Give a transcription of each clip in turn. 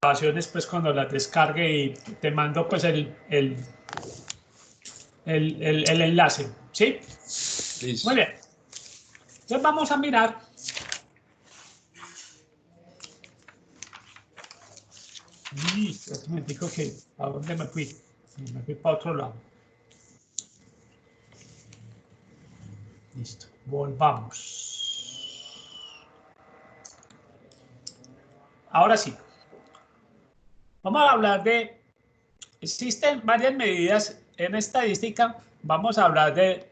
grabaciones pues cuando las descargue y te mando pues el enlace, ¿sí? Listo. Muy bien. Entonces vamos a mirar me dijo que ¿a dónde me fui? Me fui para otro lado. Listo, volvamos. Ahora sí. Vamos a hablar de, existen varias medidas en estadística, vamos a hablar de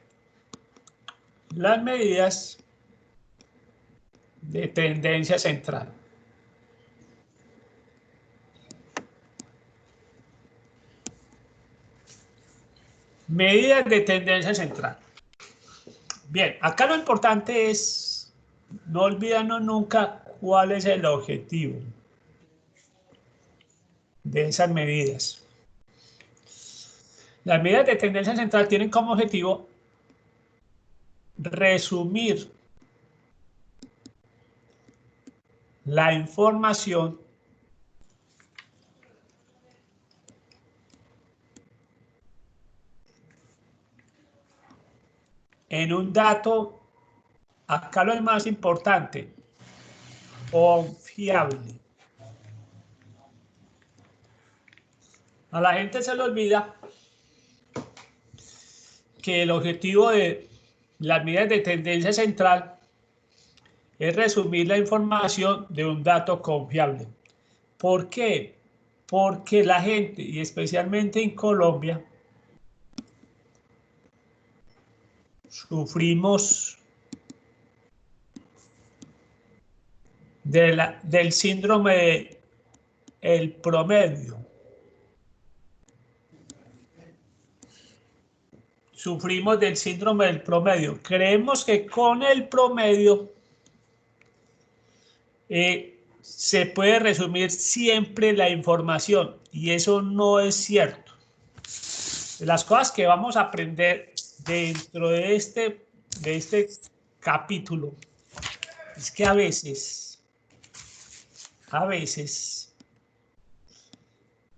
las medidas de tendencia central. Medidas de tendencia central. Bien, acá lo importante es no olvidarnos nunca cuál es el objetivo de esas medidas. Las medidas de tendencia central tienen como objetivo resumir la información en un dato, acá lo más importante, confiable. A la gente se le olvida que el objetivo de las medidas de tendencia central es resumir la información de un dato confiable. ¿Por qué? Porque la gente, y especialmente en Colombia, sufrimos del síndrome del promedio. Sufrimos del síndrome del promedio. Creemos que con el promedio se puede resumir siempre la información y eso no es cierto. Las cosas que vamos a aprender dentro de este capítulo es que a veces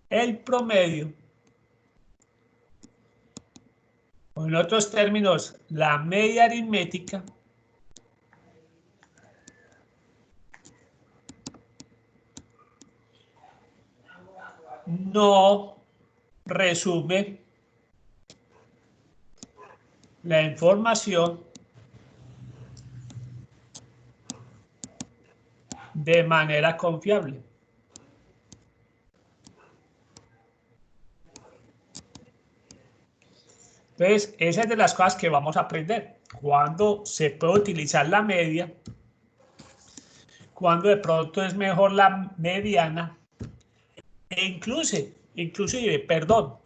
el promedio, o en otros términos, la media aritmética, no resume la información de manera confiable. Entonces, esa es de las cosas que vamos a aprender. Cuando se puede utilizar la media, cuando de pronto es mejor la mediana, e inclusive, perdón,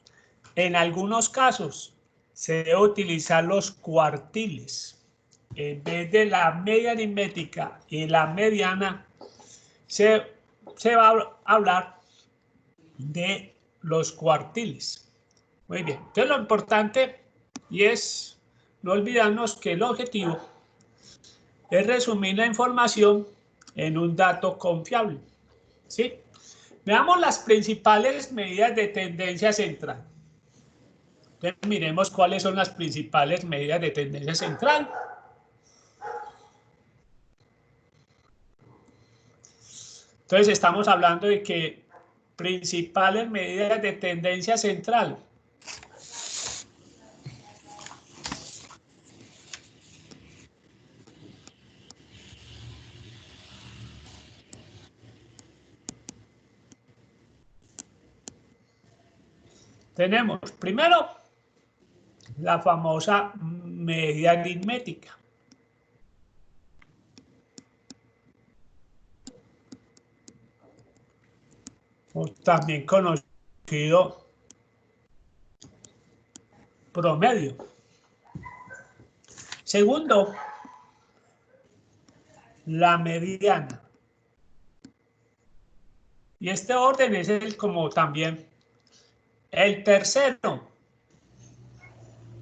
en algunos casos se debe utilizar los cuartiles. En vez de la media aritmética y la mediana, se va a hablar de los cuartiles. Muy bien, entonces lo importante y es no olvidarnos que el objetivo es resumir la información en un dato confiable. ¿Sí? Veamos las principales medidas de tendencia central. Entonces, miremos cuáles son las principales medidas de tendencia central. Entonces, estamos hablando de que principales medidas de tendencia central. Tenemos, primero, la famosa media aritmética. O también conocido promedio. Segundo, la mediana. Y este orden es el como también el tercero,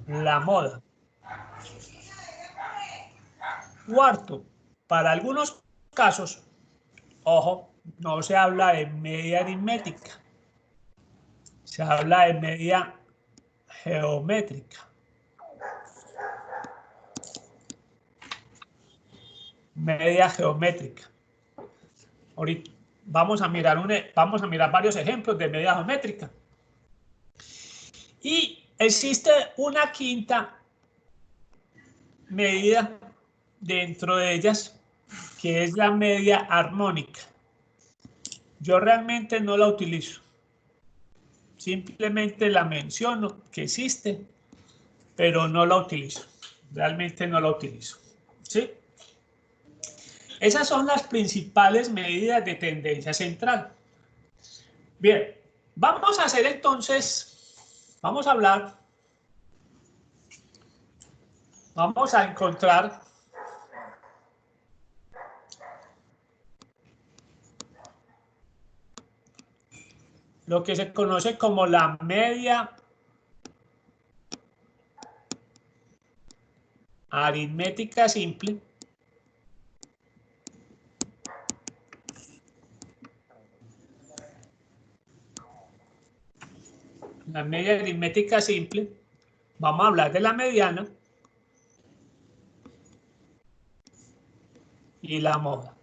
la moda. Cuarto, para algunos casos, Ojo, no se habla de media aritmética, se habla de media geométrica. Media geométrica. Ahorita vamos a mirar varios ejemplos de media geométrica. Y existe una quinta medida dentro de ellas, que es la media armónica. Yo realmente no la utilizo. Simplemente la menciono que existe, pero no la utilizo. Realmente no la utilizo. ¿Sí? Esas son las principales medidas de tendencia central. Bien, vamos a hacer entonces, vamos a encontrar lo que se conoce como la media aritmética simple. La media aritmética simple. Vamos a hablar de la mediana y la moda.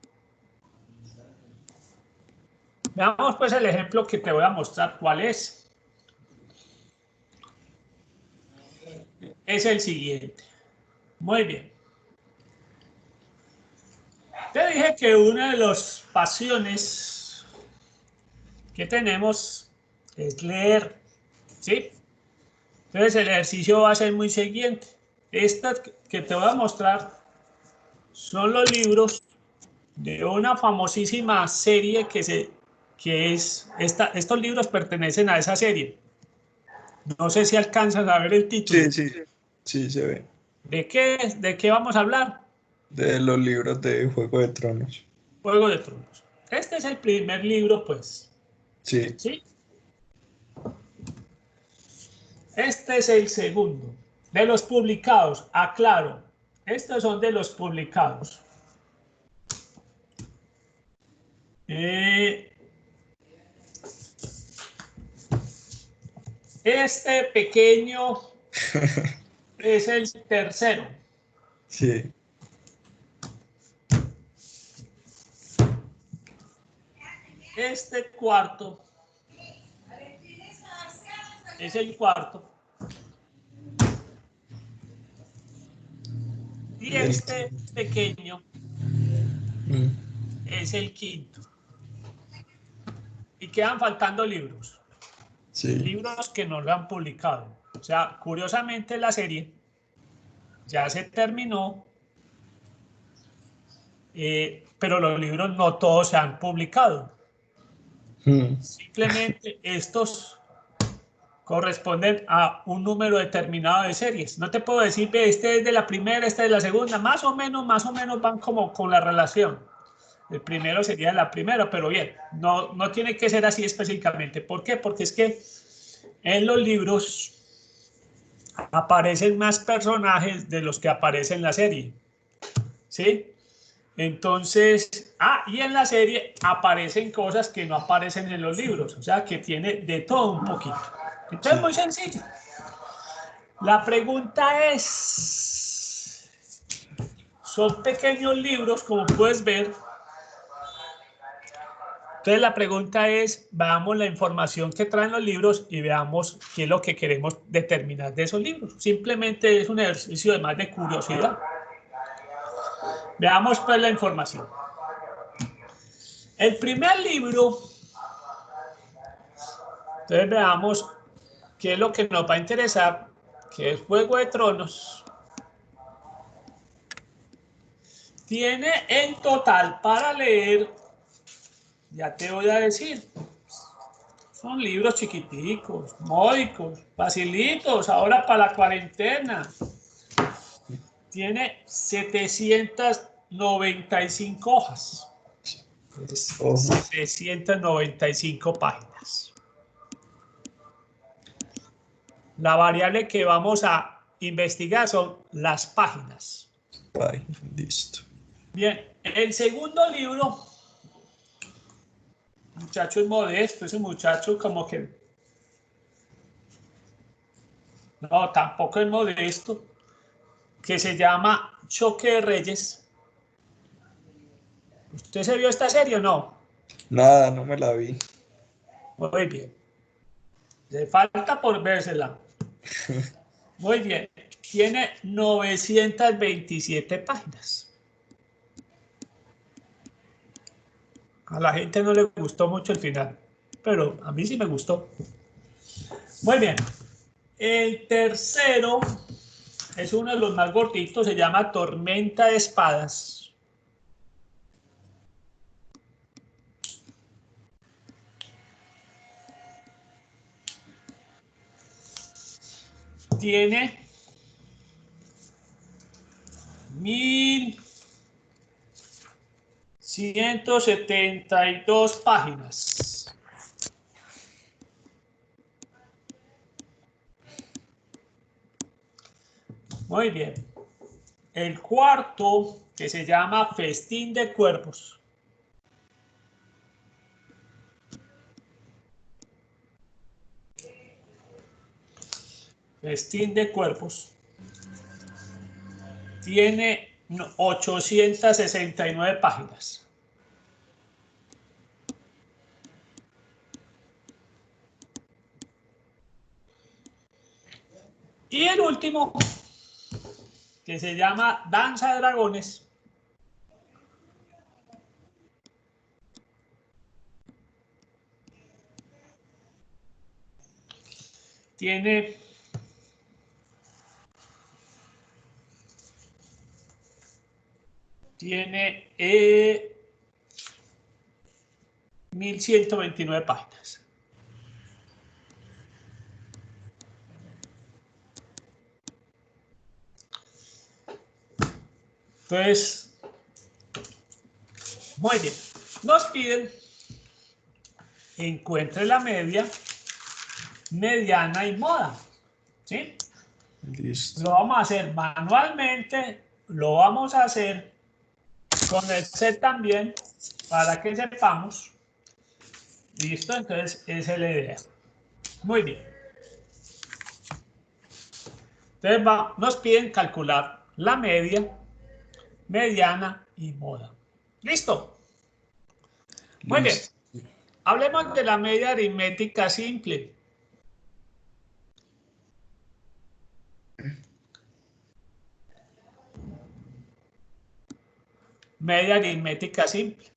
Veamos pues el ejemplo que te voy a mostrar cuál es. Es el siguiente. Muy bien. Te dije que una de las pasiones que tenemos es leer, ¿sí? Entonces el ejercicio va a ser muy siguiente. Esta que te voy a mostrar son los libros de una famosísima serie estos libros pertenecen a esa serie. No sé si alcanzas a ver el título. Sí, se ve. ¿De qué vamos a hablar? De los libros de Juego de Tronos. Juego de Tronos. Este es el primer libro, pues. Sí. ¿Sí? Este es el segundo. De los publicados, aclaro. Estos son de los publicados. Este pequeño es el tercero. Sí. Este cuarto es el cuarto. Y este pequeño es el quinto. Y quedan faltando libros. Sí. Libros que no lo han publicado. O sea, curiosamente la serie ya se terminó, pero los libros no todos se han publicado. Simplemente estos corresponden a un número determinado de series. No te puedo decir, este es de la primera, este es de la segunda, más o menos van como con la relación. El primero sería la primera, pero bien, no tiene que ser así específicamente. ¿Por qué? Porque es que en los libros aparecen más personajes de los que aparecen en la serie. ¿Sí? Entonces, y en la serie aparecen cosas que no aparecen en los libros, o sea que tiene de todo un poquito. Entonces, muy sencillo. La pregunta es, son pequeños libros, como puedes ver. Entonces, la pregunta es, veamos la información que traen los libros y veamos qué es lo que queremos determinar de esos libros. Simplemente es un ejercicio de más de curiosidad. Veamos pues la información. El primer libro, entonces veamos qué es lo que nos va a interesar, que es Juego de Tronos. Tiene en total para leer, ya te voy a decir, son libros chiquiticos, módicos, facilitos, ahora para la cuarentena. Tiene 795 hojas. 795 páginas. La variable que vamos a investigar son las páginas. Listo. Bien, el segundo libro muchacho es modesto, ese muchacho como que... No, tampoco es modesto, que se llama Choque de Reyes. ¿Usted se vio esta serie o no? Nada, no me la vi. Muy bien. Le falta por vérsela. Muy bien. Tiene 927 páginas. A la gente no le gustó mucho el final, pero a mí sí me gustó. Muy bien. El tercero es uno de los más gorditos, se llama Tormenta de Espadas. Tiene 1172 páginas. Muy bien. El cuarto, que se llama Festín de Cuervos. Festín de Cuervos. Tiene 869 páginas. Y el último, que se llama Danza de Dragones. Tiene 1129 páginas. Entonces, muy bien. Nos piden encuentre la media, mediana y moda. ¿Sí? Listo. Lo vamos a hacer manualmente, lo vamos a hacer con Excel también, para que sepamos. Listo, entonces esa es la idea. Muy bien. Entonces nos piden calcular la media, mediana y moda. ¿Listo? Muy bien. Listo. Hablemos de la media aritmética simple. Media aritmética simple.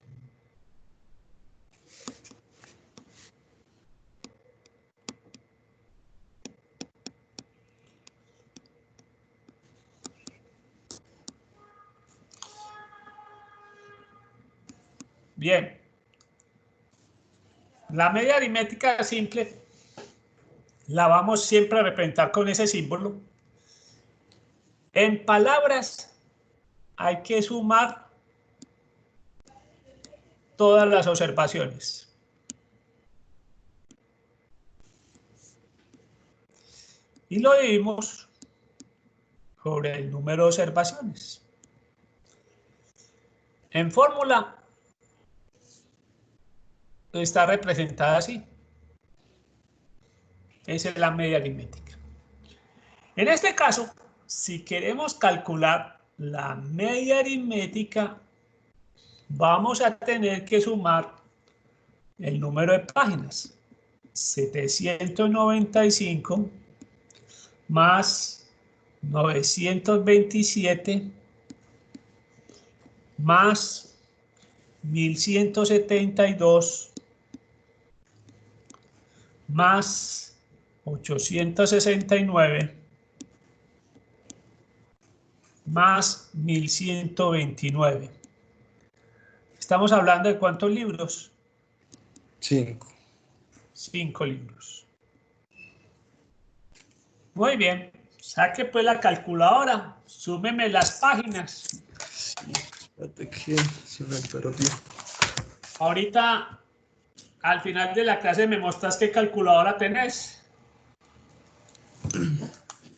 Bien. La media aritmética simple la vamos siempre a representar con ese símbolo. En palabras hay que sumar todas las observaciones. Y lo dividimos sobre el número de observaciones. En fórmula está representada así. Esa es la media aritmética. En este caso, si queremos calcular la media aritmética, vamos a tener que sumar el número de páginas. 795 más 927 más 1172 más 869 más 1129. Estamos hablando de ¿cuántos libros? 5. 5 libros. Muy bien. Saque pues la calculadora. Súmeme las páginas. Sí, espérate que se me perdió. Ahorita, al final de la clase, me mostras qué calculadora tenés.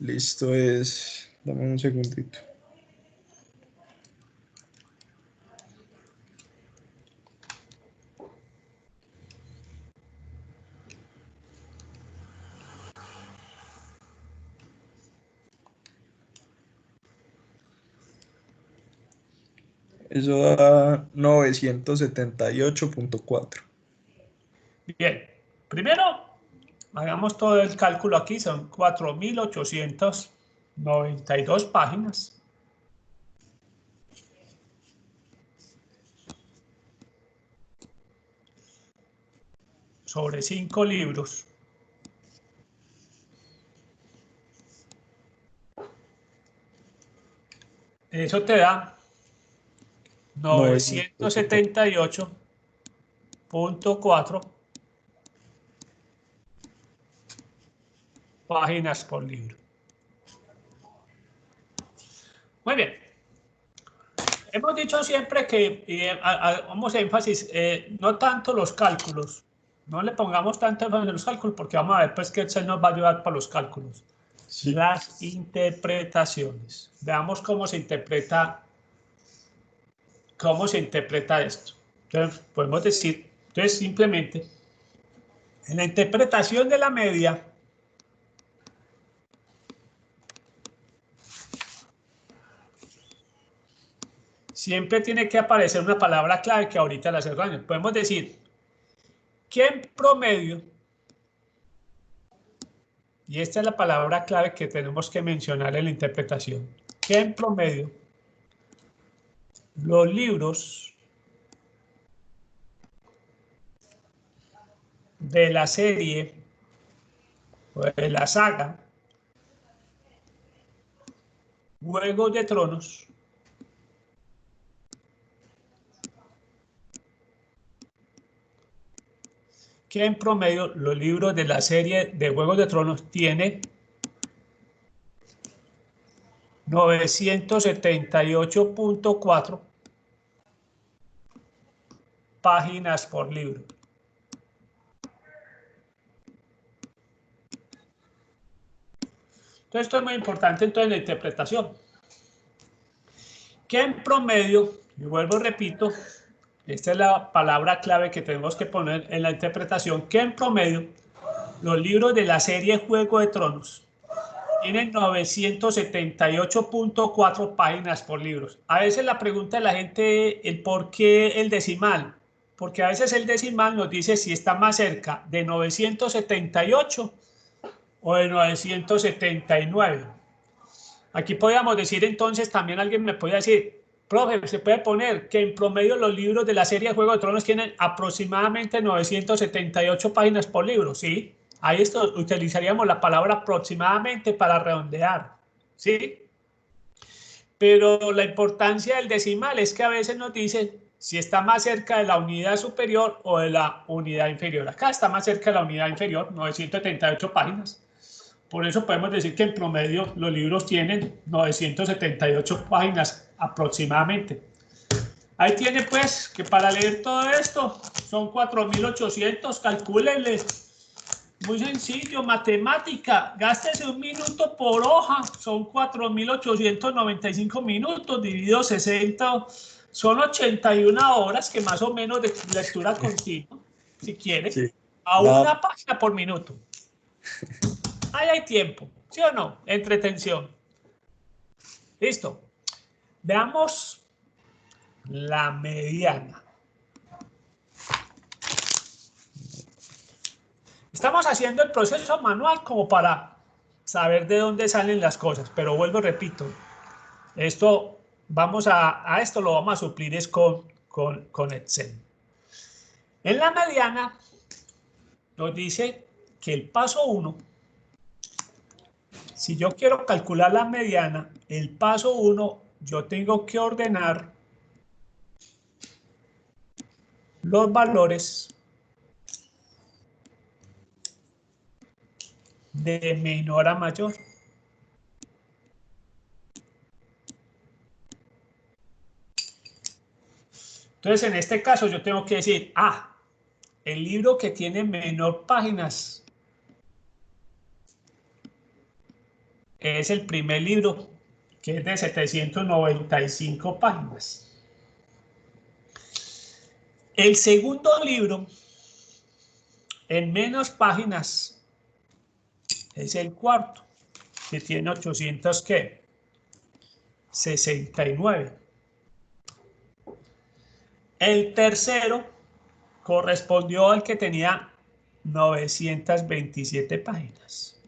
Listo es. Dame un segundito. Eso da 978.4. Bien, primero hagamos todo el cálculo aquí, son 4.892 páginas. Sobre 5 libros. Eso te da 978.4 páginas por libro. Muy bien. Hemos dicho siempre que, vamos a énfasis, no tanto los cálculos. No le pongamos tanto énfasis en los cálculos porque vamos a ver pues que Excel nos va a ayudar para los cálculos. Sí. Las interpretaciones. Veamos cómo se interpreta esto. Entonces, podemos decir, entonces simplemente, en la interpretación de la media, siempre tiene que aparecer una palabra clave que ahorita la cerramos. Podemos decir que en promedio, y esta es la palabra clave que tenemos que mencionar en la interpretación, que en promedio los libros de la serie o de la saga Juegos de Tronos que en promedio los libros de la serie de Juegos de Tronos tienen 978.4 páginas por libro. Entonces, esto es muy importante entonces en la interpretación. Que en promedio, y vuelvo y repito, esta es la palabra clave que tenemos que poner en la interpretación, que en promedio los libros de la serie Juego de Tronos tienen 978.4 páginas por libro. A veces la pregunta de la gente, el por qué el decimal, porque a veces el decimal nos dice si está más cerca de 978 o de 979. Aquí podríamos decir entonces, también alguien me puede decir, profe, se puede poner que en promedio los libros de la serie Juego de Tronos tienen aproximadamente 978 páginas por libro, ¿sí? Ahí utilizaríamos la palabra aproximadamente para redondear, ¿sí? Pero la importancia del decimal es que a veces nos dice si está más cerca de la unidad superior o de la unidad inferior. Acá está más cerca de la unidad inferior, 978 páginas. Por eso podemos decir que en promedio los libros tienen 978 páginas aproximadamente. Ahí tiene pues que para leer todo esto son 4.800, calcúlenle. Muy sencillo, matemática, gástese 1 minuto por hoja, son 4.895 minutos, dividido 60, son 81 horas que más o menos de lectura continua, si quiere, sí. A una página por minuto. Ahí hay tiempo, ¿sí o no? Entretención. Listo. Veamos la mediana. Estamos haciendo el proceso manual como para saber de dónde salen las cosas, pero vuelvo y repito, esto vamos a esto lo vamos a suplir es con Excel. En la mediana nos dice que el paso 1, si yo quiero calcular la mediana, el paso 1 yo tengo que ordenar los valores de menor a mayor. Entonces, en este caso yo tengo que decir, el libro que tiene menor páginas es el primer libro, que es de 795 páginas. El segundo libro, en menos páginas, es el cuarto, que tiene 869. El tercero correspondió al que tenía 927 páginas.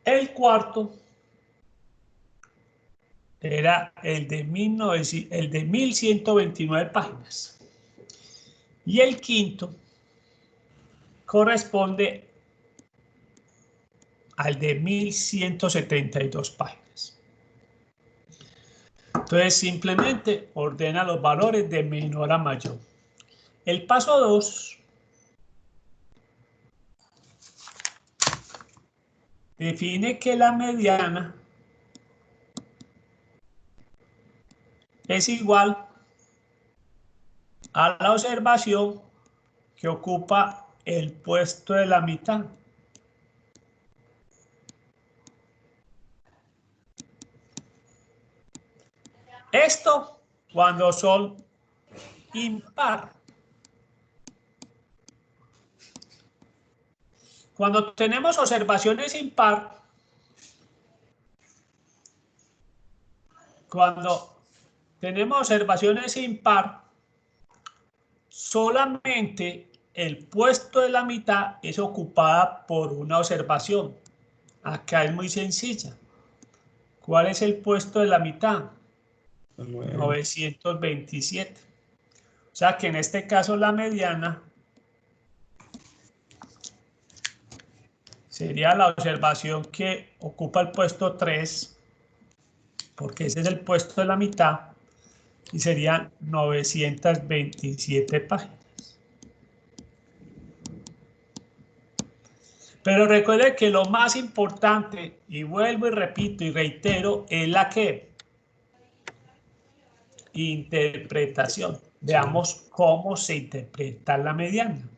El cuarto era el de 1129 páginas. Y el quinto corresponde al de 1172 páginas. Entonces simplemente ordena los valores de menor a mayor. El paso 2 define que la mediana es igual a la observación que ocupa el puesto de la mitad. Esto cuando son impar. Cuando tenemos observaciones impar, solamente el puesto de la mitad es ocupada por una observación. Acá es muy sencilla. ¿Cuál es el puesto de la mitad? 927. O sea que en este caso la mediana sería la observación que ocupa el puesto 3, porque ese es el puesto de la mitad, y serían 927 páginas. Pero recuerde que lo más importante, y vuelvo y repito y reitero, es la que interpretación. Veamos cómo se interpreta la mediana.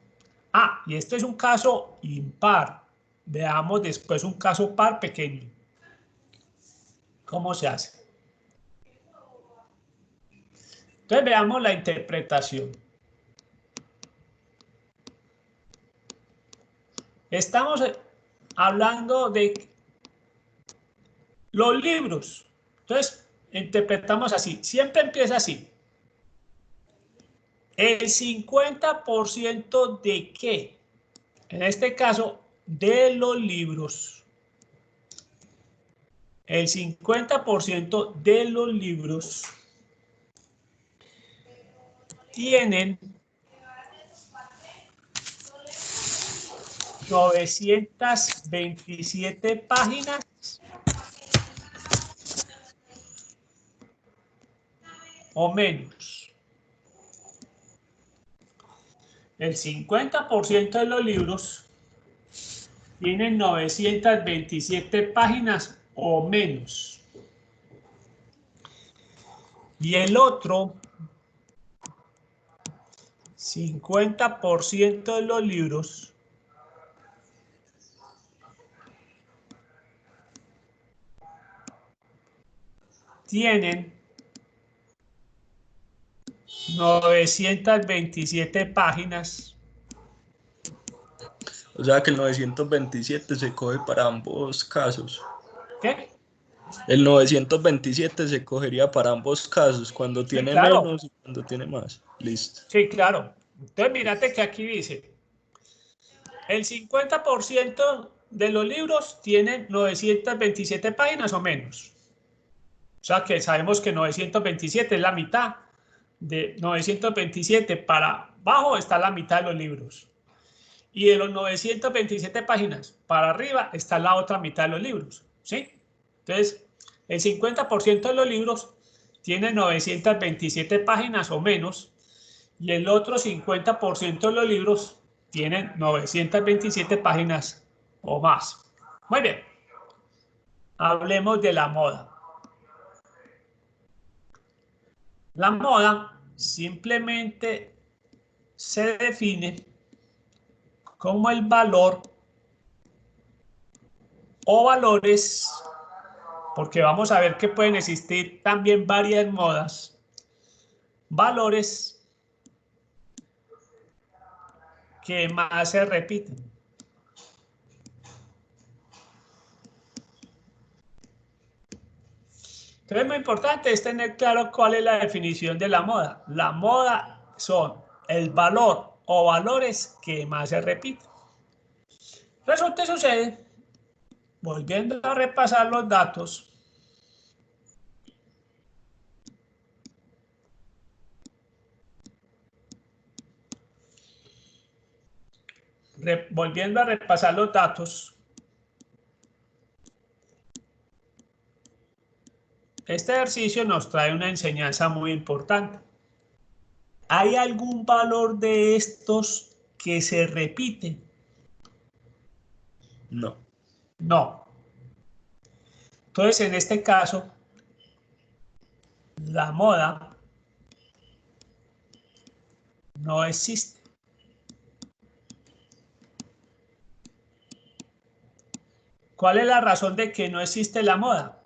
Ah, y este es un caso impar. Veamos después un caso par pequeño. ¿Cómo se hace? Entonces veamos la interpretación. Estamos hablando de los libros. Entonces interpretamos así. Siempre empieza así. El 50% de qué? En este caso, de los libros. El 50% de los libros tienen 927 páginas o menos. El 50% de los libros tienen 927 páginas o menos. Y el otro 50% de los libros tienen 927 páginas. O sea que el 927 se coge para ambos casos. ¿Qué? El 927 se cogería para ambos casos, cuando tiene claro. menos y cuando tiene más. Listo. Sí, claro. Entonces, mírate que aquí dice, el 50% de los libros tienen 927 páginas o menos. O sea que sabemos que 927 es la mitad. De 927 para abajo está la mitad de los libros. Y de los 927 páginas para arriba está la otra mitad de los libros. ¿Sí? Entonces, el 50% de los libros tiene 927 páginas o menos, y el otro 50% de los libros tienen 927 páginas o más. Muy bien. Hablemos de la moda. La moda simplemente se define como el valor o valores, porque vamos a ver que pueden existir también varias modas, valores que más se repiten. Entonces, muy importante es tener claro cuál es la definición de la moda. La moda son el valor o valores que más se repiten. Resulta y sucede, volviendo a repasar los datos, volviendo a repasar los datos, este ejercicio nos trae una enseñanza muy importante. ¿Hay algún valor de estos que se repite? No. No. Entonces, en este caso, la moda no existe. ¿Cuál es la razón de que no existe la moda?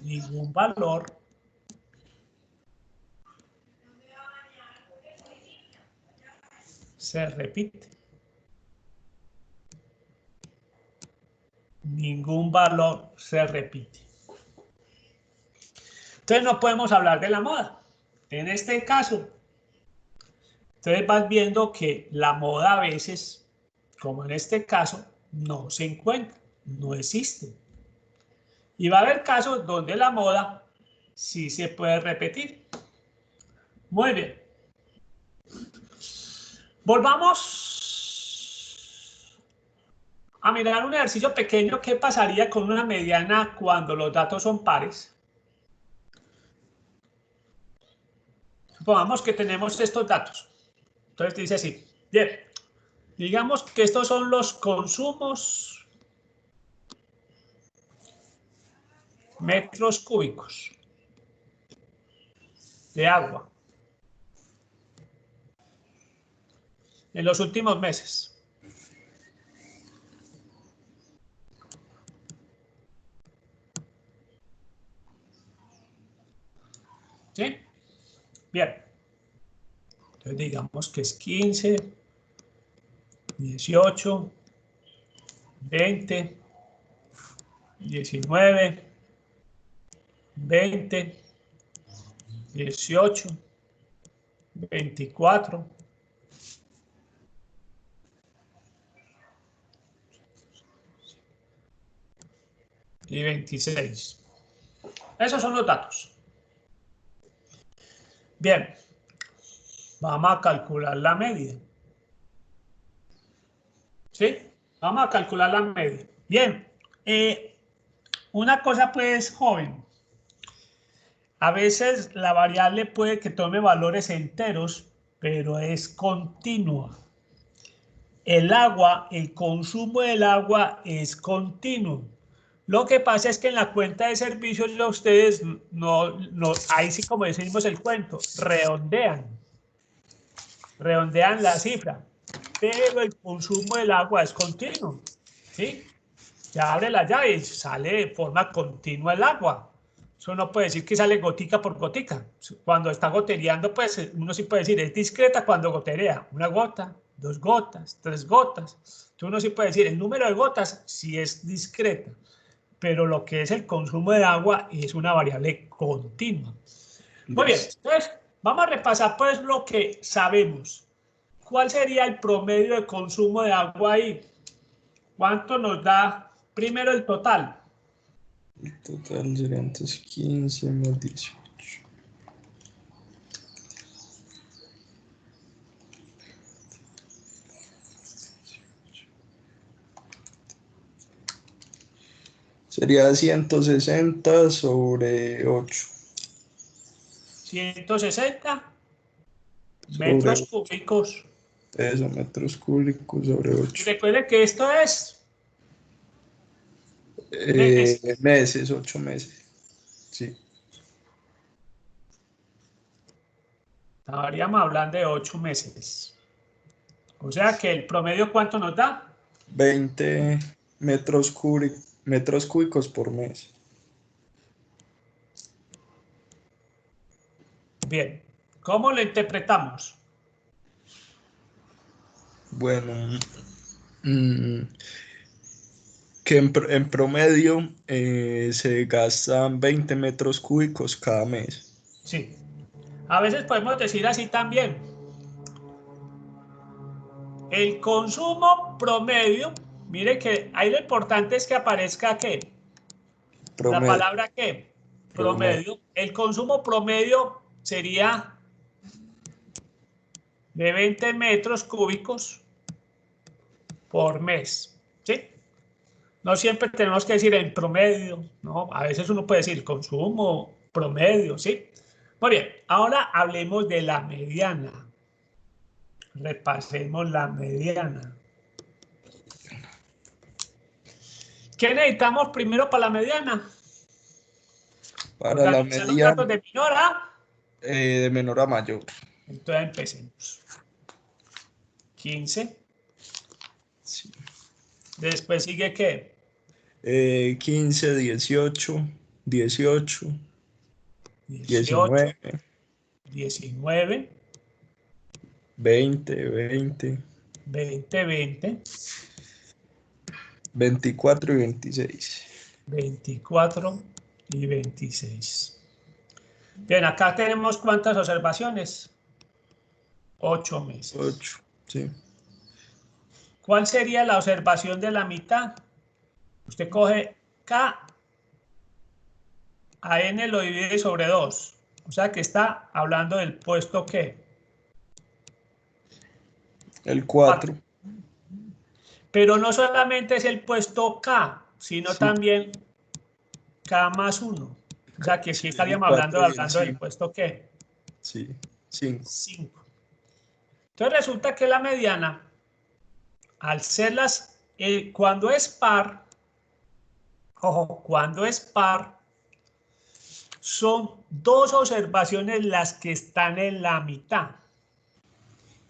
Ningún valor se repite. Ningún valor se repite. Entonces no podemos hablar de la moda. En este caso, entonces vas viendo que la moda a veces, como en este caso, no se encuentra, no existe. Y va a haber casos donde la moda sí se puede repetir. Muy bien. Volvamos a mirar un ejercicio pequeño. ¿Qué pasaría con una mediana cuando los datos son pares? Supongamos que tenemos estos datos. Entonces dice así. Bien. Digamos que estos son los consumos metros cúbicos de agua en los últimos meses. ¿Sí? Bien. Entonces digamos que es 15, 18, 20, 19, 20, 18, 24, y 26. Esos son los datos. Bien, vamos a calcular la media. ¿Sí? Vamos a calcular la media. Bien, una cosa pues, joven. A veces la variable puede que tome valores enteros, pero es continua. El agua, el consumo del agua es continuo. Lo que pasa es que en la cuenta de servicios ustedes no, ahí sí como decimos el cuento, redondean la cifra, pero el consumo del agua es continuo, ¿sí? Se abre la llave y sale de forma continua el agua. Eso no puede decir que sale gotica por gotica. Cuando está gotereando, pues uno sí puede decir, es discreta cuando goterea. Una gota, 2 gotas, 3 gotas. Entonces uno sí puede decir, el número de gotas sí es discreta, pero lo que es el consumo de agua es una variable continua. Muy bien, entonces vamos a repasar pues lo que sabemos. ¿Cuál sería el promedio de consumo de agua ahí? ¿Cuánto nos da primero el total? El total sería entonces 15 más 18. Sería 160 sobre 8. 160 Sobre metros cúbicos. eso, metros cúbicos sobre Y 8. recuerde que esto es meses. Meses, 8 meses. Sí. Estaríamos hablando de 8 meses. O sea que el promedio, ¿cuánto nos da? 20 metros cúbicos por mes. Bien. ¿Cómo lo interpretamos? Bueno, que en promedio se gastan 20 metros cúbicos cada mes. Sí. A veces podemos decir así también. El consumo promedio, mire que ahí lo importante es que aparezca ¿qué? La Promedio. palabra ¿qué? Promedio. Promedio. El consumo promedio sería de 20 metros cúbicos por mes. ¿Sí? No siempre tenemos que decir en promedio, ¿no? A veces uno puede decir consumo promedio, ¿sí? Muy bien, ahora hablemos de la mediana. Repasemos la mediana. ¿Qué necesitamos primero para la mediana? Para la Organizar los datos mediana, de menor a... de menor a mayor. Entonces empecemos. 15. Sí. Después sigue ¿qué? 15, 18, 18, 18, 19, 19, 20, 20, 20, 20, 24 y 26. 24 y 26. Bien, acá tenemos ¿cuántas observaciones? 8 meses. 8, sí. ¿Cuál sería la observación de la mitad? Usted coge K, a N lo divide sobre 2. O sea que está hablando del puesto ¿qué? El 4. Pero no solamente es el puesto K, sino Sí, también K más 1. O sea que aquí sí, el estaríamos 4 y el hablando del 5. puesto ¿qué? Sí, 5. 5. Entonces resulta que la mediana, al ser cuando es par, ojo, cuando es par, son dos observaciones las que están en la mitad.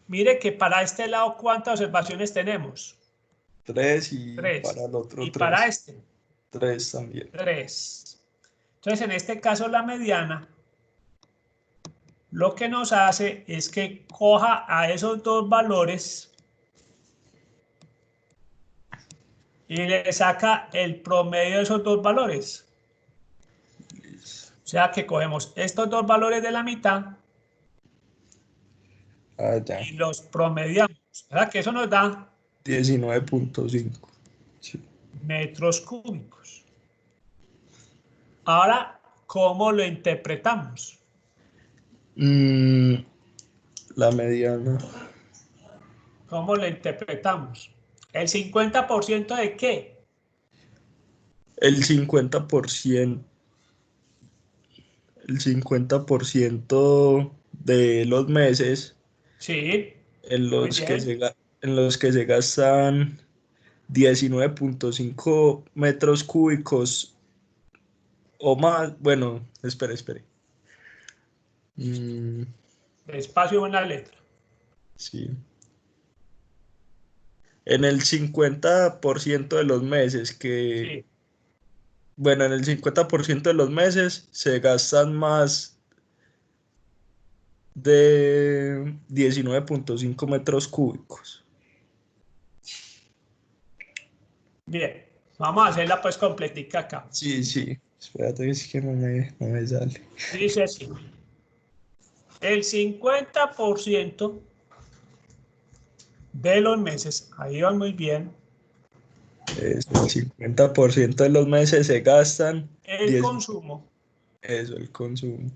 Mire que para este lado, ¿cuántas observaciones tenemos? 3 y 3. para el otro Y para 3. este, 3 también. 3. Entonces, en este caso, la mediana, lo que nos hace es que coja a esos dos valores y le saca el promedio de esos dos valores. O sea que cogemos estos dos valores de la mitad Ya. y los promediamos. O sea que eso nos da 19.5. Sí. metros cúbicos. Ahora, ¿cómo lo interpretamos? La mediana. ¿Cómo lo interpretamos? ¿El 50% de qué? El 50%. El 50% de los meses Sí, en muy los que bien. en los que se gastan 19.5 metros cúbicos o más. Bueno, espere. Despacio en la letra. Sí. En el 50% de los meses Sí, bueno, en el 50% de los meses se gastan más de 19.5 metros cúbicos. bien. Vamos a hacerla pues completica acá. Sí. Espérate, es que no me sale. Dice así. El 50% de los meses, ahí van muy bien, El 50% de los meses se gastan el consumo eso, el consumo.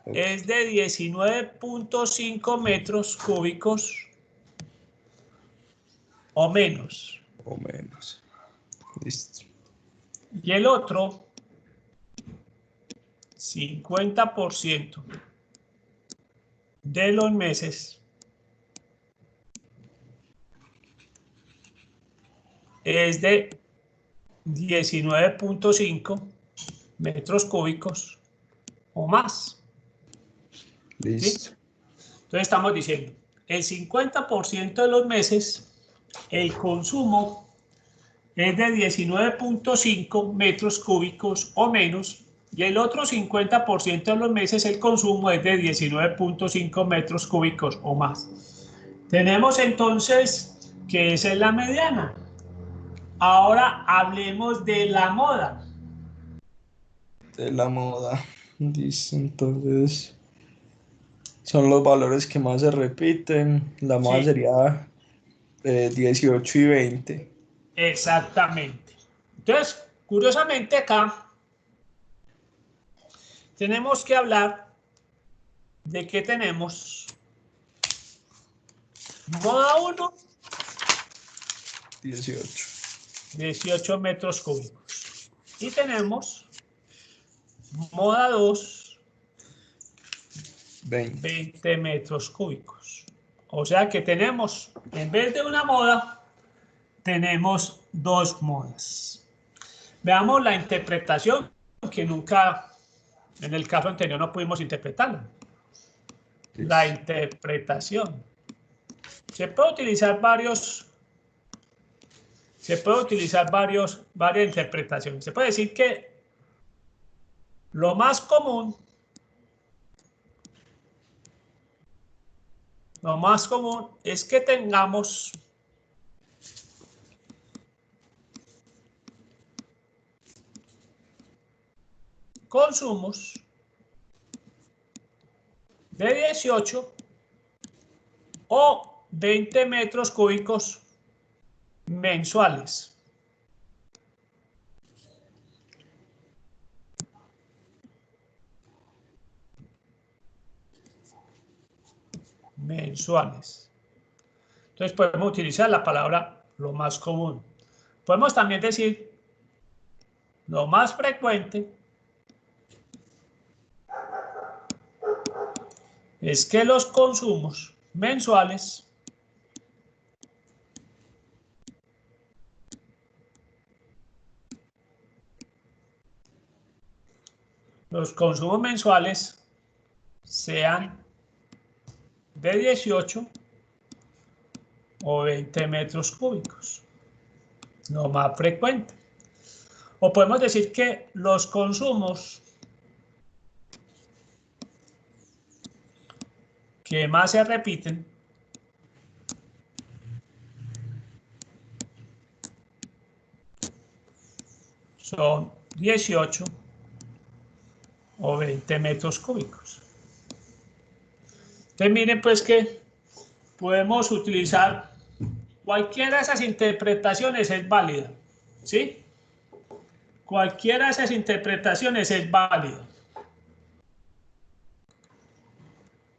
es de 19.5 metros cúbicos o menos. O menos. Listo. Y el otro 50% de los meses es de 19.5 metros cúbicos o más. ¿Sí? Listo. Entonces estamos diciendo, el 50% de los meses el consumo es de 19.5 metros cúbicos o menos y el otro 50% de los meses el consumo es de 19.5 metros cúbicos o más. Tenemos entonces que esa es la mediana. Ahora hablemos de la moda. De la moda. Dice entonces, son los valores que más se repiten. La moda Sí, sería 18 y 20. exactamente. Entonces, curiosamente acá tenemos que hablar de que tenemos moda 1, 18. 18 metros cúbicos. Y tenemos moda 2, 20. 20 metros cúbicos. O sea que tenemos, en vez de una moda, tenemos dos modas. Veamos la interpretación, que nunca, en el caso anterior, no pudimos interpretarla. La Listo. interpretación. Se puede utilizar varias interpretaciones. Se puede decir que lo más común es que tengamos consumos de 18 o 20 metros cúbicos mensuales. Mensuales. Entonces podemos utilizar la palabra lo más común. Podemos también decir lo más frecuente es que los consumos mensuales sean de 18 o 20 metros cúbicos, lo más frecuente. O podemos decir que los consumos que más se repiten son 18 o 20 metros cúbicos. Entonces miren pues que podemos utilizar cualquiera de esas interpretaciones, es válida, ¿sí? Cualquiera de esas interpretaciones es válida.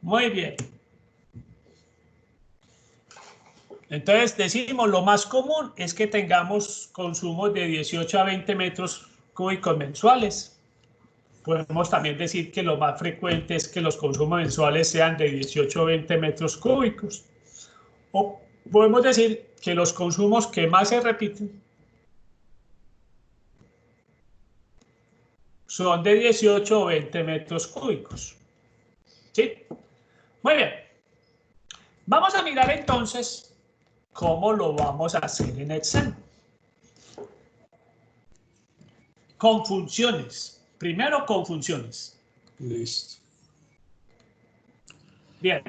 Muy bien. Entonces decimos, lo más común es que tengamos consumos de 18 a 20 metros cúbicos mensuales. Podemos también decir que lo más frecuente es que los consumos mensuales sean de 18 a 20 metros cúbicos. O podemos decir que los consumos que más se repiten son de 18 o 20 metros cúbicos. ¿Sí? Muy bien. Vamos a mirar entonces cómo lo vamos a hacer en Excel. Con funciones. Primero con funciones. Listo. Bien.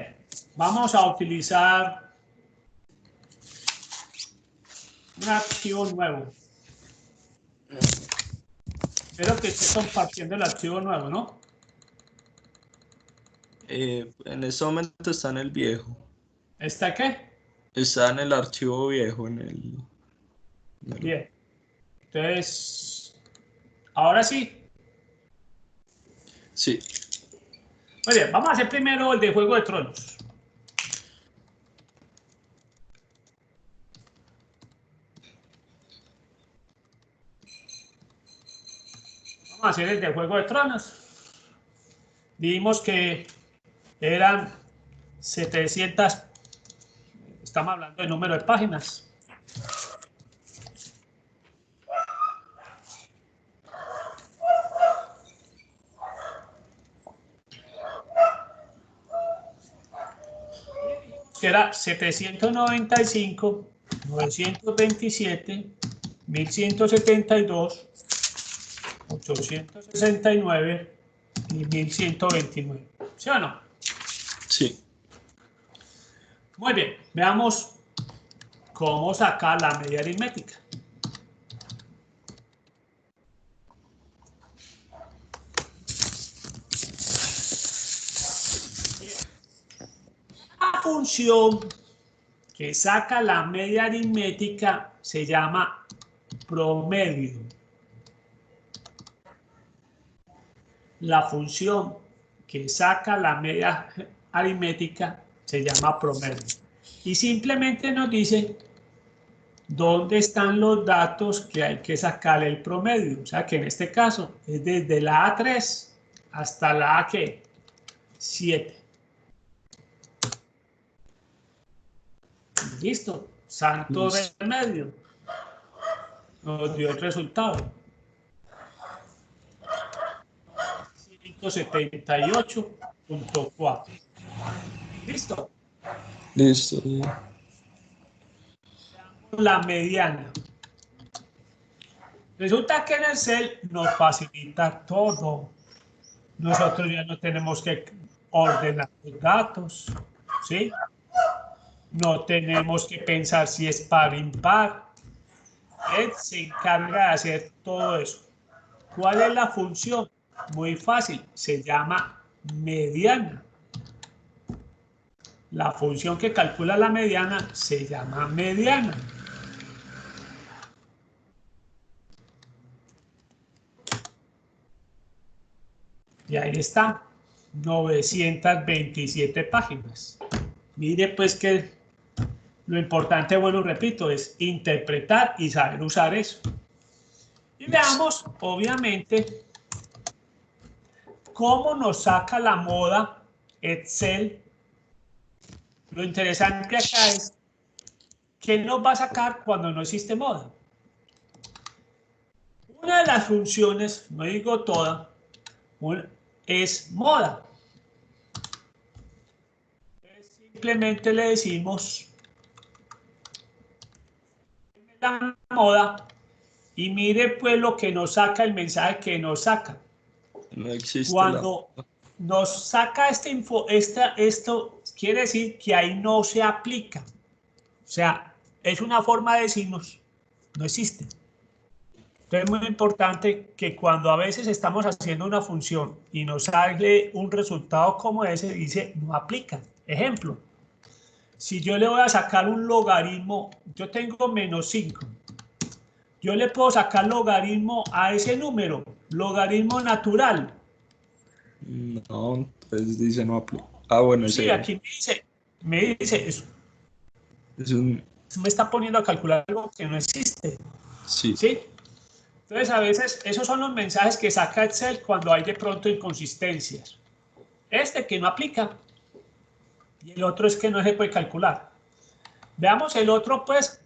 Vamos a utilizar un archivo nuevo. Espero que esté compartiendo el archivo nuevo, ¿no? En este momento está en el viejo. ¿Está qué? Está en el archivo viejo, Bien. Entonces, ahora sí. Sí. Muy bien, vamos a hacer primero el de Juego de Tronos. Vamos a hacer el de Juego de Tronos. Dijimos que eran 700, estamos hablando de número de páginas. Que era 795, 927, 1172, 869 y 1129. ¿Sí o no? Sí. Muy bien, veamos cómo sacar la media aritmética. función que saca la media aritmética se llama promedio. La función que saca la media aritmética se llama promedio. Y simplemente nos dice dónde están los datos que hay que sacar el promedio. O sea que en este caso es desde la A3 hasta la A7. Listo. Santo remedio. Nos dio el resultado. 178.4. Listo. Listo. La mediana. Resulta que en Excel nos facilita todo. Nosotros ya no tenemos que ordenar los datos, ¿sí? No tenemos que pensar si es par o impar. Él se encarga de hacer todo eso. ¿Cuál es la función? Muy fácil, se llama mediana. La función que calcula la mediana se llama mediana. Y ahí está, 927 páginas. Mire pues que lo importante, bueno, repito, es interpretar y saber usar eso. Y veamos, obviamente, cómo nos saca la moda Excel. Lo interesante acá es que nos va a sacar cuando no existe moda. Una de las funciones, no digo toda, es moda. Simplemente le decimos la moda y mire pues lo que nos saca, el mensaje que nos saca. No existe cuando nos saca esto quiere decir que ahí no se aplica. O sea, es una forma de decirnos, no existe. Entonces es muy importante que cuando a veces estamos haciendo una función y nos sale un resultado como ese, dice no aplica. Ejemplo, si yo le voy a sacar un logaritmo, yo tengo menos 5. Yo le puedo sacar logaritmo a ese número, logaritmo natural. No, entonces dice no aplica. Ah, bueno, sí, aquí me dice eso. Me está poniendo a calcular algo que no existe. Sí. ¿Sí? Entonces, a veces, esos son los mensajes que saca Excel cuando hay de pronto inconsistencias. Este que no aplica y el otro es que no se puede calcular. Veamos el otro, pues,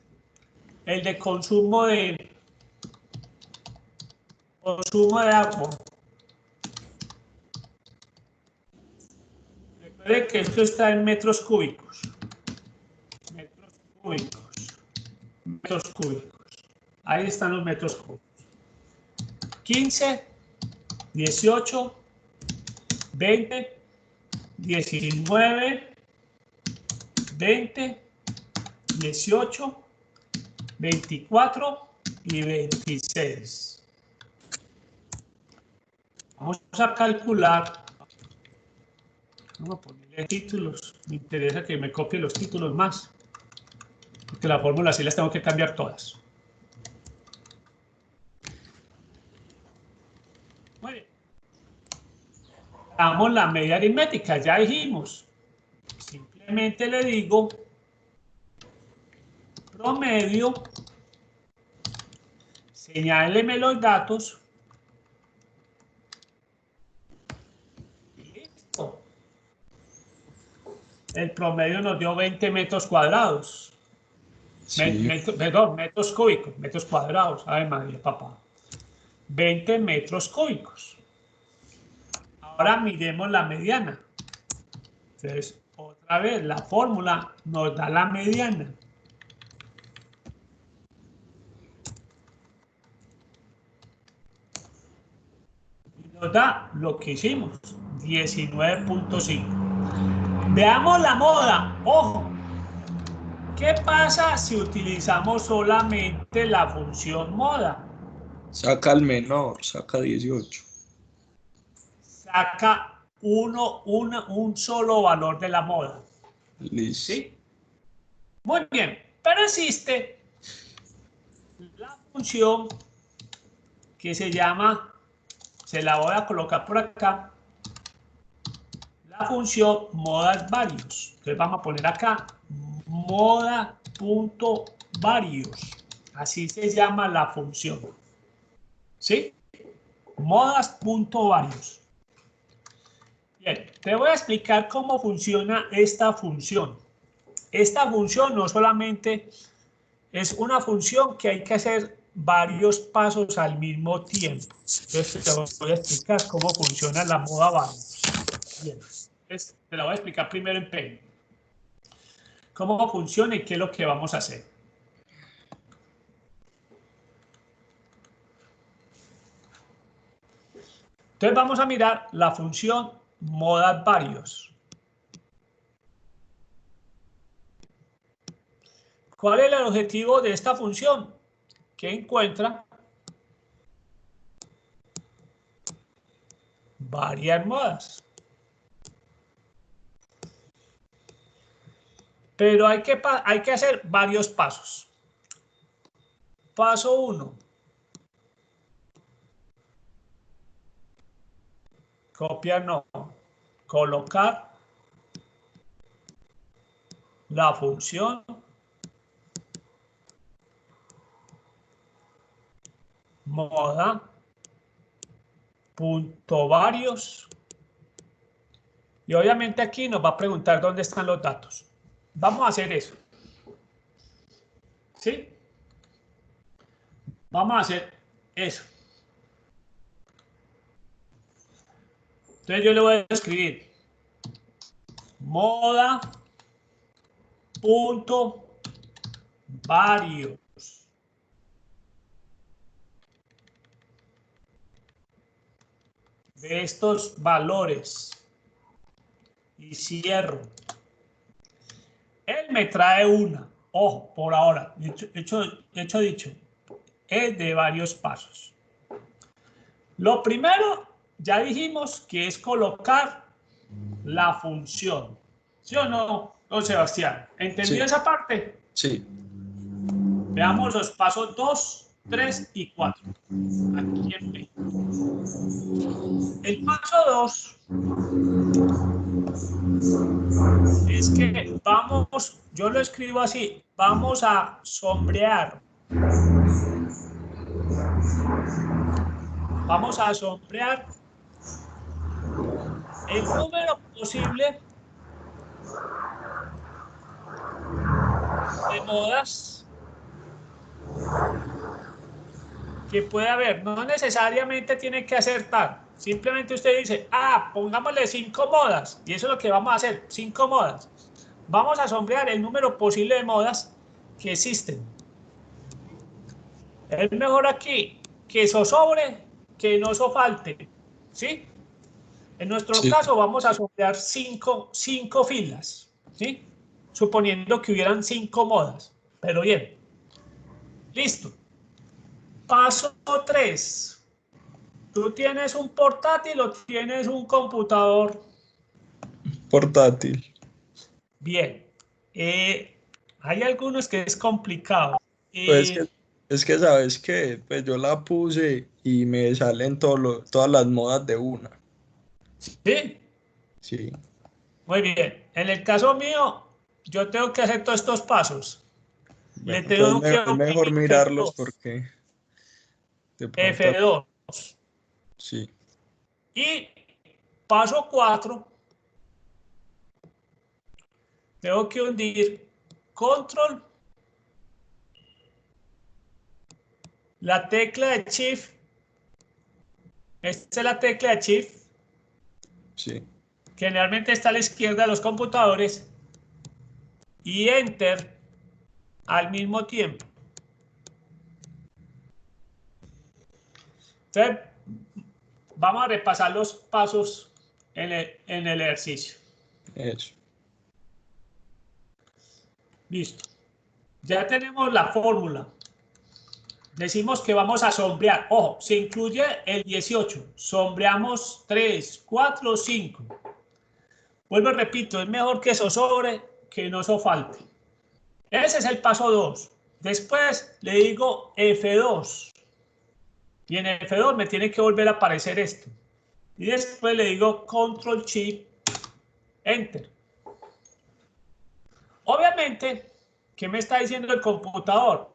el de consumo de agua. Recuerde que esto está en metros cúbicos. Metros cúbicos. Ahí están los metros cúbicos. 15, 18, 20, 19, 20, 18, 24 y 26. Vamos a calcular. Vamos a ponerle títulos. Me interesa que me copie los títulos más. Porque la fórmula sí las tengo que cambiar todas. Muy bien. Damos la media aritmética, ya dijimos. Simplemente le digo promedio, señáleme los datos. Y listo. El promedio nos dio 20 metros cuadrados. Sí. Perdón, metros cúbicos, metros cuadrados. Ay, madre, papá. 20 metros cúbicos. Ahora miremos la mediana. Entonces, otra vez, la fórmula nos da la mediana. Nos da lo que hicimos, 19.5. Veamos la moda. Ojo. ¿Qué pasa si utilizamos solamente la función moda? Saca el menor, saca 18. Saca un solo valor de la moda. Listo. ¿Sí? Muy bien, pero existe la función que se llama, se la voy a colocar por acá, la función modas varios. Entonces vamos a poner acá moda.varios. Así se llama la función. ¿Sí? Modas.varios. Bien, te voy a explicar cómo funciona esta función. Esta función no solamente es una función que hay que hacer varios pasos al mismo tiempo. Entonces te voy a explicar cómo funciona la moda varios. Bien, entonces te la voy a explicar primero en Paint. Cómo funciona y qué es lo que vamos a hacer. Entonces vamos a mirar la función modas varios. ¿Cuál es el objetivo de esta función? Que encuentra varias modas. Pero hay que hacer varios pasos. Paso 1. Copiar no. Colocar la función moda.varios. Y obviamente aquí nos va a preguntar dónde están los datos. Vamos a hacer eso. ¿Sí? Vamos a hacer eso. Entonces yo le voy a escribir moda.varios. De estos valores. Y cierro. Él me trae una. Ojo, por ahora. Dicho. Es de varios pasos. Lo primero, ya dijimos que es colocar la función. ¿Sí o no, don Sebastián? ¿Entendió Sí. esa parte? Sí. Veamos los pasos 2, 3 y 4. Aquí en B. El paso 2 es que vamos, yo lo escribo así, vamos a sombrear. Vamos a sombrear el número posible de modas que puede haber. No necesariamente tiene que acertar. Simplemente usted dice, pongámosle 5 modas. Y eso es lo que vamos a hacer, 5 modas. Vamos a sombrear el número posible de modas que existen. Es mejor aquí que eso sobre, que no eso falte. ¿Sí? En nuestro Sí. caso vamos a sombrear 5 filas. ¿Sí? Suponiendo que hubieran 5 modas. Pero bien. Listo. Paso 3. ¿Tú tienes un portátil o tienes un computador? Portátil. Bien. Hay algunos que es complicado. Pues es que sabes que pues yo la puse y me salen todas las modas de una. ¿Sí? Sí. Muy bien. En el caso mío, yo tengo que hacer todos estos pasos. Bueno, Le entonces tengo que es mejor oprimir mirarlos F2. porque de pronto F2. sí. Y paso 4, tengo que hundir control, la tecla de shift. Esta es la tecla de shift. Sí. Generalmente está a la izquierda de los computadores. Y enter al mismo tiempo. Entonces, vamos a repasar los pasos en el ejercicio. Eso. Listo. Ya tenemos la fórmula. Decimos que vamos a sombrear. Ojo, se incluye el 18. Sombreamos 3, 4, 5. Vuelvo y repito, es mejor que eso sobre que no eso falte. Ese es el paso 2. Después le digo F2. Y en F2 me tiene que volver a aparecer esto. Y después le digo Control Shift Enter. Obviamente, ¿qué me está diciendo el computador?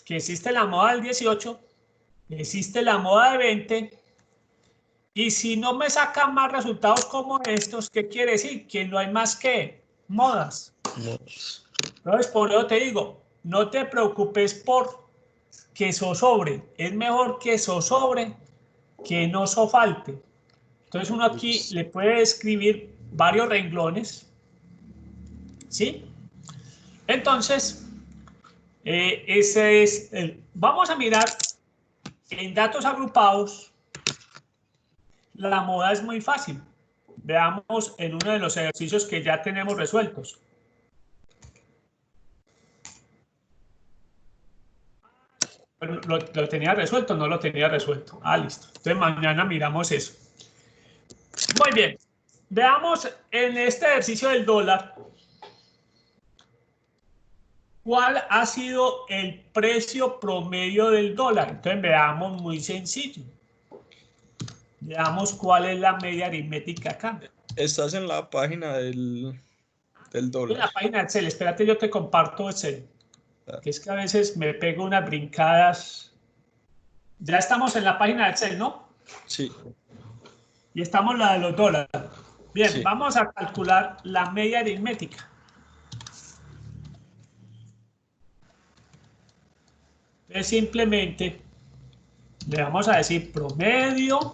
Que existe la moda del 18, existe la moda de 20, y si no me sacan más resultados como estos, ¿qué quiere decir? Que no hay más que modas. Entonces, por eso te digo, no te preocupes por que sobre. Es mejor que sobre que no falte. Entonces uno aquí le puede escribir varios renglones, ¿sí? Entonces, ese es vamos a mirar en datos agrupados. La moda es muy fácil. Veamos en uno de los ejercicios que ya tenemos resueltos. Pero lo tenía resuelto, no lo tenía resuelto. Ah, listo. Entonces mañana miramos eso. Muy bien. Veamos en este ejercicio del dólar. ¿Cuál ha sido el precio promedio del dólar? Entonces veamos muy sencillo. Veamos cuál es la media aritmética acá. Estás en la página del En dólar. la página de Excel, espérate, yo te comparto Excel. Ah, Que es que a veces me pego unas brincadas. Ya estamos en la página de Excel, ¿no? sí, Y estamos la de los dólares. Bien, sí. vamos a calcular la media aritmética. Entonces simplemente le vamos a decir promedio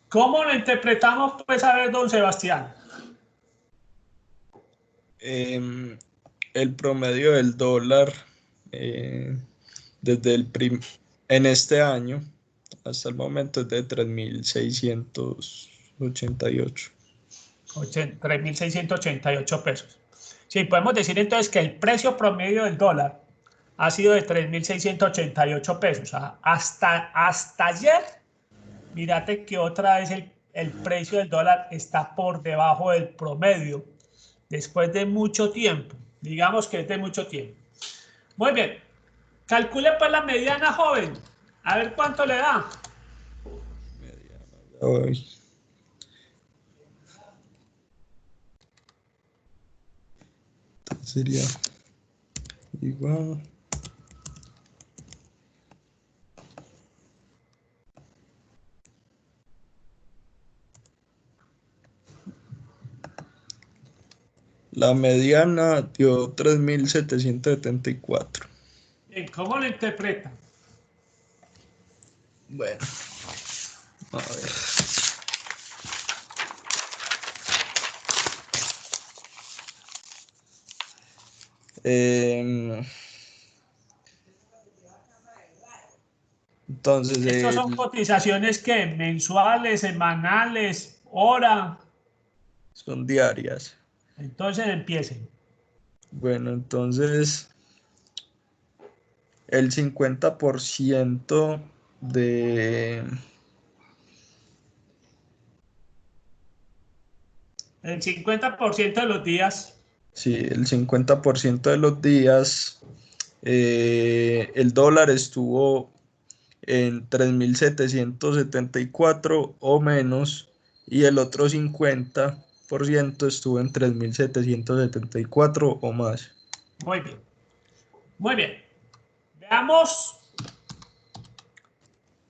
¿Cómo lo interpretamos? Pues a ver, don Sebastián. El promedio del dólar desde en este año hasta el momento es de 3.688. 3.688 pesos. Sí, podemos decir entonces que el precio promedio del dólar ha sido de 3.688 pesos. Hasta ayer, mírate que otra vez el precio del dólar está por debajo del promedio, después de mucho tiempo. Digamos que es de mucho tiempo. Muy bien. Calcule pues la mediana, joven. A ver cuánto le da. Ay, sería igual. La mediana dio 3.774. Bien, ¿cómo lo interpreta? Bueno, a ver. Entonces, Estos son cotizaciones que mensuales, semanales, hora. son diarias. Entonces empiecen. Bueno, entonces el 50% de... El 50% de los días. Sí, el 50% de los días el dólar estuvo en 3.774 o menos y el otro 50% estuvo en 3.774 o más. Muy bien. Muy bien. Veamos.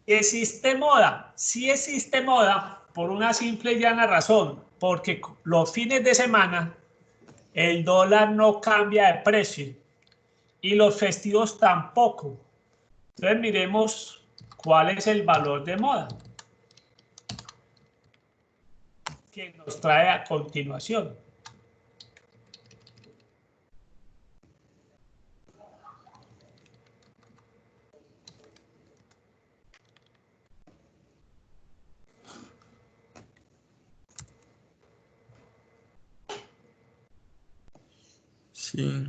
¿Existe moda? Sí existe moda por una simple y llana razón. Porque los fines de semana el dólar no cambia de precio. Y los festivos tampoco. Entonces miremos cuál es el valor de moda que nos trae a continuación. Sí.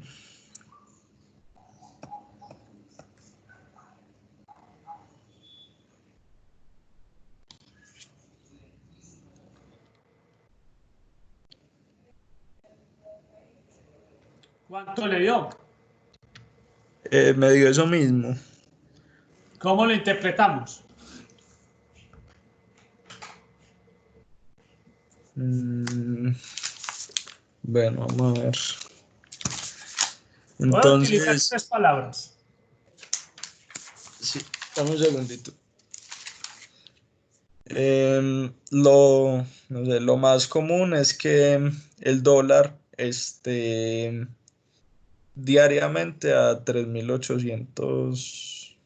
¿Cuánto le dio? Me dio eso mismo. ¿Cómo lo interpretamos? Bueno, vamos a ver. Voy a utilizar Entonces, 3 palabras. sí, dame un segundito. No sé, lo más común es que el dólar esté diariamente a 3.800,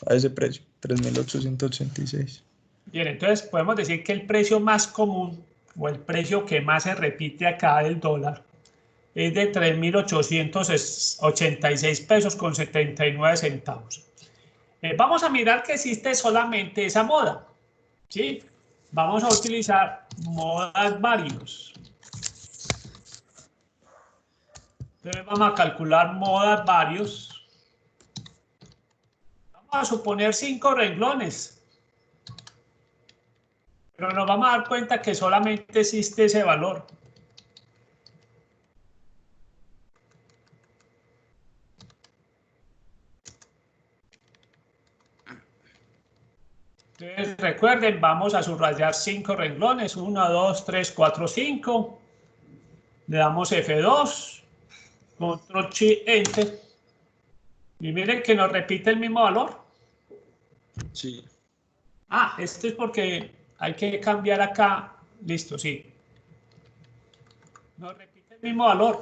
a ese precio, 3.886. Bien, entonces podemos decir que el precio más común o el precio que más se repite acá del dólar es de 3.886 pesos con 79 centavos. Vamos a mirar que existe solamente esa moda, ¿sí? Vamos a utilizar modas varios. Entonces vamos a calcular modas varios. Vamos a suponer 5 renglones. Pero nos vamos a dar cuenta que solamente existe ese valor. Entonces, recuerden, vamos a subrayar 5 renglones. 1, 2, 3, 4, 5. Le damos F2. Control Shift Enter. Y miren que nos repite el mismo valor. Sí. Ah, esto es porque hay que cambiar acá. Listo, sí. Nos repite el mismo valor.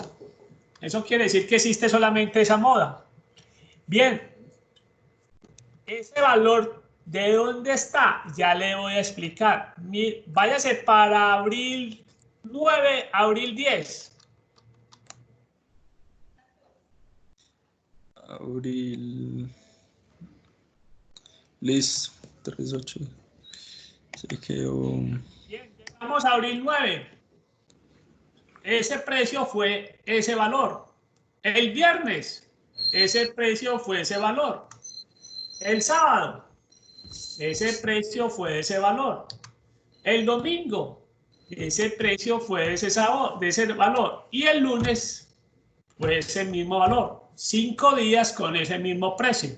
Eso quiere decir que existe solamente esa moda. Bien. Ese valor, ¿de dónde está? Ya le voy a explicar. Váyase para abril 9, abril 10. Abril. Listo. 38. Se quedó. Bien, llegamos a abril 9. Ese precio fue ese valor. El viernes, ese precio fue ese valor. El sábado, ese precio fue ese valor. El domingo, ese precio fue de ese valor. Y el lunes fue ese mismo valor. 5 días con ese mismo precio.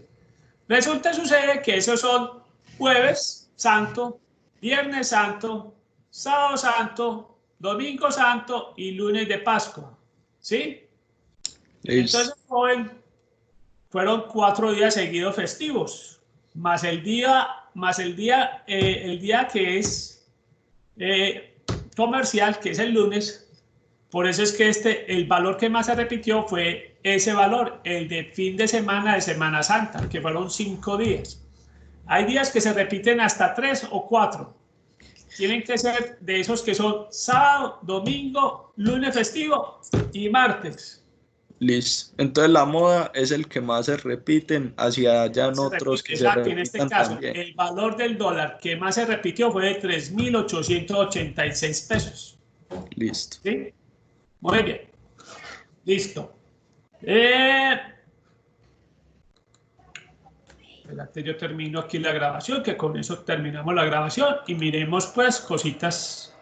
Resulta, sucede que esos son jueves santo, viernes santo, sábado santo, domingo santo y lunes de Pascua. ¿Sí? Entonces, Listo. joven, fueron 4 días seguidos festivos, más el día que es comercial, que es el lunes. Por eso es que el valor que más se repitió fue ese valor, el de fin de Semana Santa, que fueron 5 días. Hay días que se repiten hasta 3 o 4. Tienen que ser de esos que son sábado, domingo, lunes festivo y martes. Listo. Entonces la moda es el que más se repiten, hacia allá en Se otros repite, que se exacto. En este repitan caso, también. el valor del dólar que más se repitió fue de 3.886 pesos. Listo. ¿Sí? Muy bien. Listo. Espérate, yo termino aquí la grabación, que con eso terminamos la grabación y miremos pues cositas